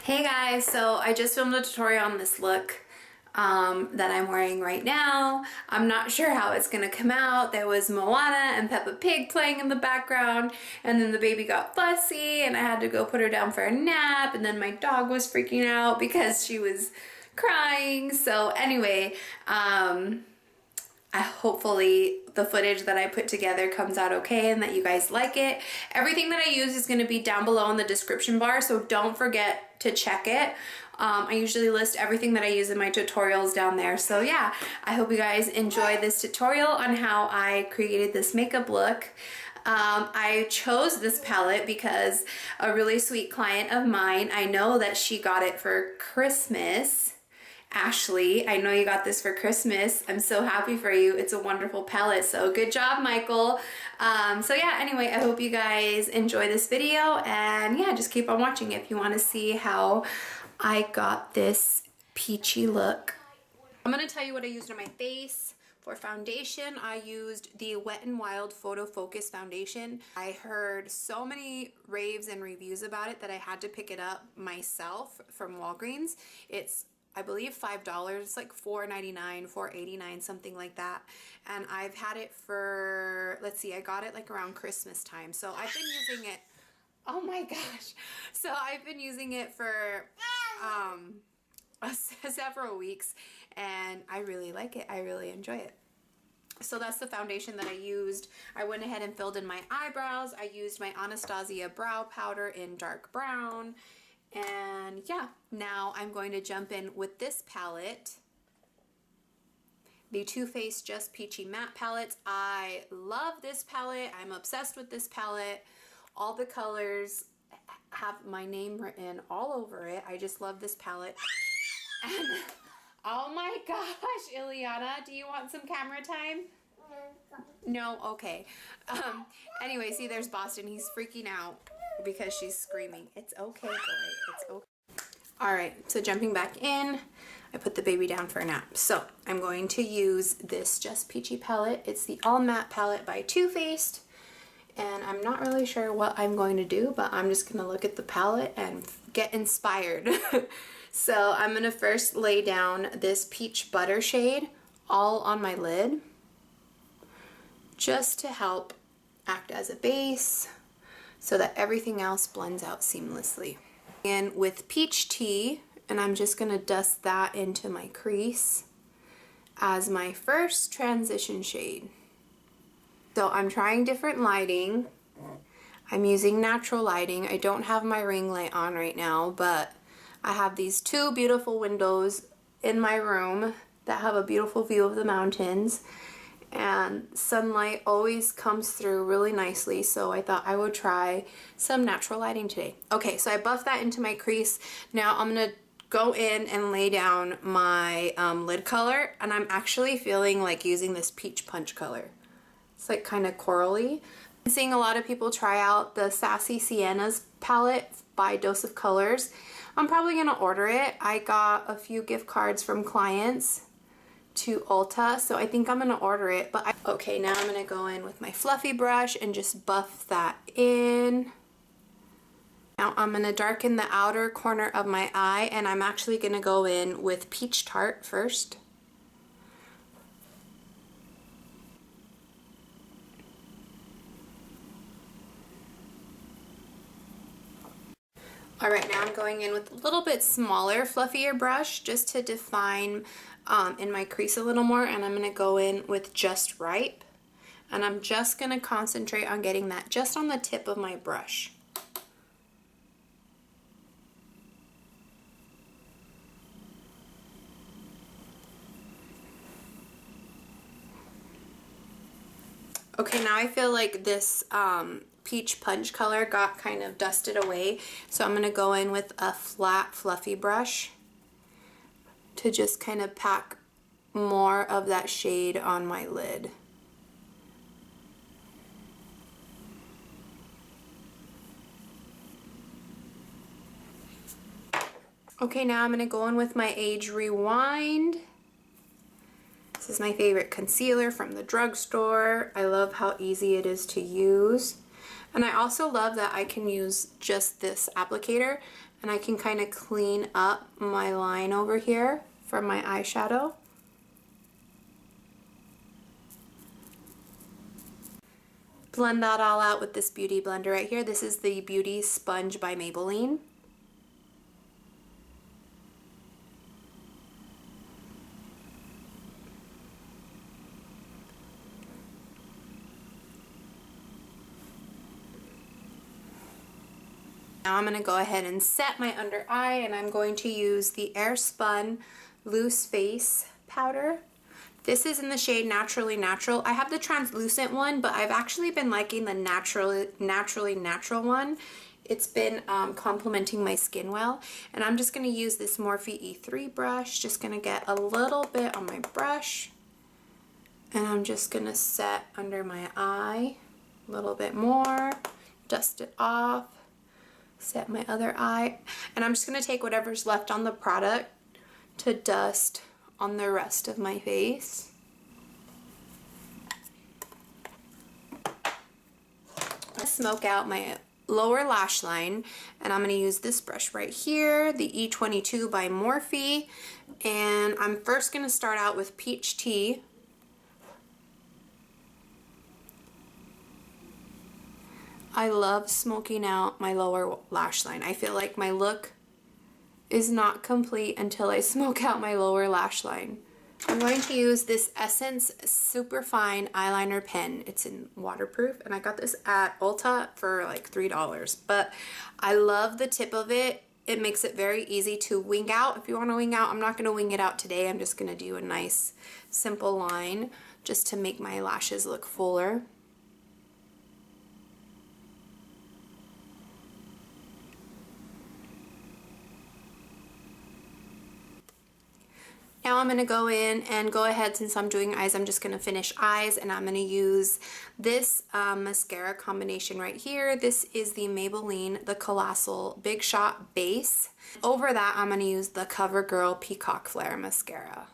Hey guys, so I just filmed a tutorial on this look that I'm wearing right now. I'm not sure how it's gonna come out. There was Moana and Peppa Pig playing in the background, and then the baby got fussy and I had to go put her down for a nap, and then my dog was freaking out because she was crying. So anyway, hopefully the footage that I put together comes out okay and that you guys like it. Everything that I use is going to be down below in the description bar, so don't forget to check it. I usually list everything that I use in my tutorials down there. So yeah, I hope you guys enjoy this tutorial on how I created this makeup look. I chose this palette because a really sweet client of mine, I know that she got it for Christmas. Ashley, I know you got this for Christmas. I'm so happy for you. It's a wonderful palette, so good job, Michael. So yeah, anyway, I hope you guys enjoy this video, and yeah, just keep on watching if you want to see how I got this peachy look. I'm going to tell you what I used on my face. For foundation, I used the Wet n Wild Photo Focus foundation. I heard so many raves and reviews about it that I had to pick it up myself from Walgreens. It's, I believe, $5. It's like $4.99, $4.89, something like that. And I've had it for, let's see, I got it like around Christmas time. So I've been using it, oh my gosh. So I've been using it for several weeks, and I really like it. I really enjoy it. So that's the foundation that I used. I went ahead and filled in my eyebrows. I used my Anastasia brow powder in dark brown. And yeah, now I'm going to jump in with this palette, the Too Faced Just Peachy Matte Palette. I love this palette. I'm obsessed with this palette. All the colors have my name written all over it. I just love this palette. And oh my gosh, Ileana, do you want some camera time? No? Okay. Anyway, see, there's Boston. He's freaking out because she's screaming. It's okay, boy. It's okay. Alright, so jumping back in, I put the baby down for a nap. So I'm going to use this Just Peachy palette. It's the All Matte palette by Too Faced. And I'm not really sure what I'm going to do, but I'm just going to look at the palette and get inspired. So I'm going to first lay down this Peach Butter shade all on my lid, just to help act as a base so that everything else blends out seamlessly. And with Peach Tea, and I'm just going to dust that into my crease as my first transition shade. So I'm trying different lighting. I'm using natural lighting. I don't have my ring light on right now, but I have these two beautiful windows in my room that have a beautiful view of the mountains, and sunlight always comes through really nicely, so I thought I would try some natural lighting today. Okay, so I buffed that into my crease. Now I'm gonna go in and lay down my lid color, and I'm actually feeling like using this Peach Punch color. It's like kind of corally. I'm seeing a lot of people try out the Sassy Siennas palette by Dose of Colors. I'm probably gonna order it. I got a few gift cards from clients to Ulta, so I think I'm gonna order it. But okay, now I'm gonna go in with my fluffy brush and just buff that in. Now I'm gonna darken the outer corner of my eye, and I'm actually gonna go in with Peach Tart first. Alright, now I'm going in with a little bit smaller, fluffier brush just to define in my crease a little more, and I'm going to go in with Just Right, and I'm just going to concentrate on getting that just on the tip of my brush. Okay, now I feel like this Peach Punch color got kind of dusted away, so I'm going to go in with a flat fluffy brush to just kind of pack more of that shade on my lid. Okay, now I'm going to go in with my Age Rewind. This is my favorite concealer from the drugstore. I love how easy it is to use. And I also love that I can use just this applicator and I can kind of clean up my line over here from my eyeshadow. Blend that all out with this beauty blender right here. This is the Beauty Sponge by Maybelline. Now I'm going to go ahead and set my under eye, and I'm going to use the Airspun Loose Face Powder. This is in the shade Naturally Natural. I have the translucent one, but I've actually been liking the Naturally Natural one. It's been complementing my skin well. And I'm just going to use this Morphe E3 brush. Just going to get a little bit on my brush. And I'm just going to set under my eye a little bit more. Dust it off. Set my other eye. And I'm just going to take whatever's left on the product to dust on the rest of my face. I smoke out my lower lash line, and I'm going to use this brush right here, the E22 by Morphe, and I'm first going to start out with Peach Tea. I love smoking out my lower lash line. I feel like my look is not complete until I smoke out my lower lash line. I'm going to use this Essence Superfine Eyeliner Pen. It's in waterproof, and I got this at Ulta for like $3. But I love the tip of it. It makes it very easy to wing out. If you want to wing out, I'm not going to wing it out today. I'm just going to do a nice simple line just to make my lashes look fuller. Now I'm going to go in and go ahead, since I'm doing eyes, I'm just going to finish eyes, and I'm going to use this mascara combination right here. This is the Maybelline, the Colossal Big Shot Base. Over that, I'm going to use the Covergirl Peacock Flare Mascara.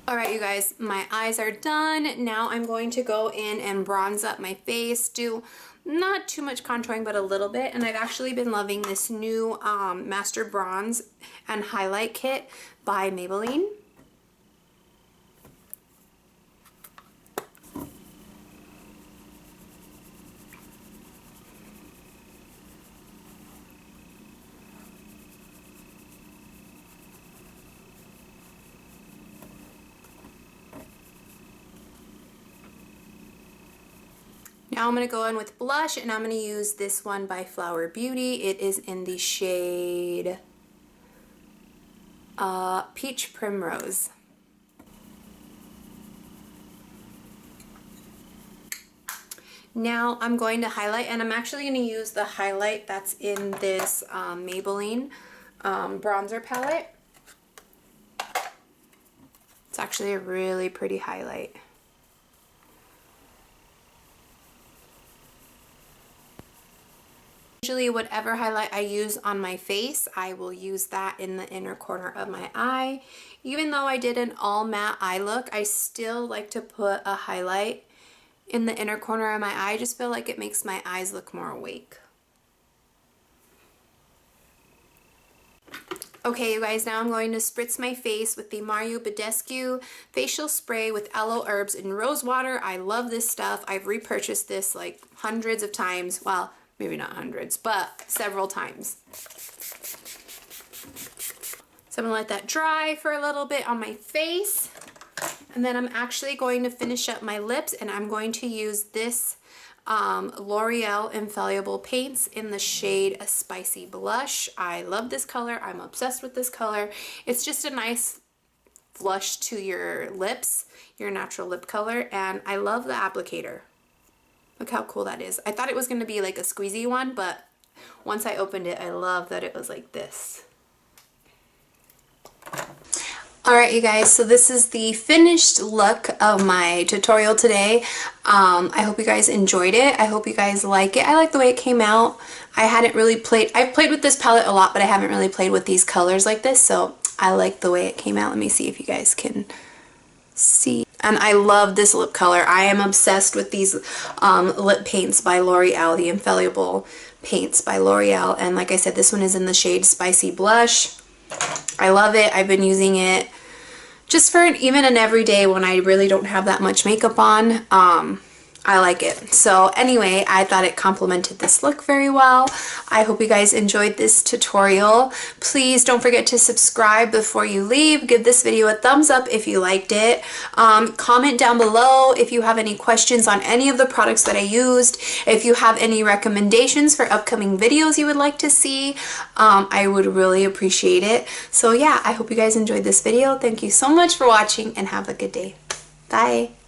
Alright you guys, my eyes are done. Now I'm going to go in and bronze up my face, do not too much contouring but a little bit, and I've actually been loving this new Master Bronze and Highlight Kit by Maybelline. Now I'm going to go in with blush, and I'm going to use this one by Flower Beauty. It is in the shade Peach Primrose. Now I'm going to highlight, and I'm actually going to use the highlight that's in this Maybelline bronzer palette. It's actually a really pretty highlight. Usually whatever highlight I use on my face, I will use that in the inner corner of my eye. Even though I did an all matte eye look, I still like to put a highlight in the inner corner of my eye. I just feel like it makes my eyes look more awake. Okay you guys, now I'm going to spritz my face with the Badescu facial spray with aloe herbs and rose water. I love this stuff. I've repurchased this like hundreds of times. Well, maybe not hundreds, but several times. So I'm gonna let that dry for a little bit on my face. And then I'm actually going to finish up my lips, and I'm going to use this L'Oreal Infallible Paints in the shade A Spicy Blush. I love this color. I'm obsessed with this color. It's just a nice flush to your lips, your natural lip color, and I love the applicator. Look how cool that is. I thought it was going to be like a squeezy one, but once I opened it, I love that it was like this. Alright you guys, so this is the finished look of my tutorial today. I hope you guys enjoyed it. I hope you guys like it. I like the way it came out. I've played with this palette a lot, but I haven't really played with these colors like this, so I like the way it came out. Let me see if you guys can see. And I love this lip color. I am obsessed with these lip paints by Loreal, the Infallible Paints by Loreal. And like I said, this one is in the shade Spicy Blush. I love it. I've been using it just for even an everyday when I really don't have that much makeup on. I like it. So anyway, I thought it complemented this look very well. I hope you guys enjoyed this tutorial. Please don't forget to subscribe before you leave. Give this video a thumbs up if you liked it. Comment down below if you have any questions on any of the products that I used. If you have any recommendations for upcoming videos you would like to see, I would really appreciate it. So yeah, I hope you guys enjoyed this video. Thank you so much for watching and have a good day. Bye.